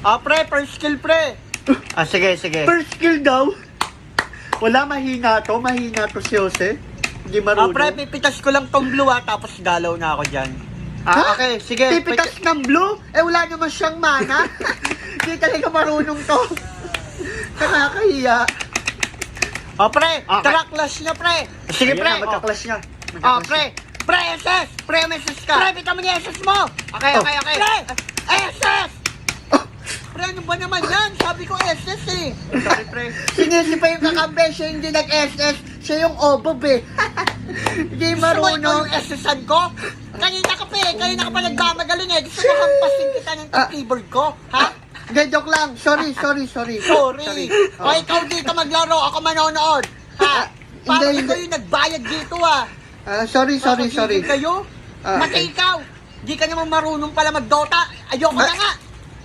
Pre, first skill, pre. Sige. First skill daw. Wala, mahina to si Jose. Hindi marunong. Pre, pipitas ko lang tong blue tapos galaw na ako dyan. Okay, sige. Pipitas ng blue? Wala naman siyang mana. Hindi talaga marunong to. Nakakahiya. Pre, Okay. tara, clash na, pre. Sige, Ayan pre. na, magka-clash niya. Pre, SS! Pre, message ka! Pre, bita mo niya SS mo! Okay. Pre! SS! Pre, ano ba naman yan? Sabi ko SS eh. Sorry, pre. Sinisi pa yung kakambe, siya hindi nag-SS. Siya yung obob eh. Hindi Gusto mo ikaw marunong. yung SS-an ko? Kanina ka pa nagmamagaling eh. Gusto mo hampasin kita ng keyboard ko? Ha? Hindi, joke lang. Sorry. Sorry. O ikaw dito maglaro, ako manonood. Ha? Hindi, Parang hindi. ikaw yung nagbayad dito Sorry. Kakagigil kayo? Ah, Mati ikaw, di ka naman marunong pala mag-Dota. Ayoko na nga.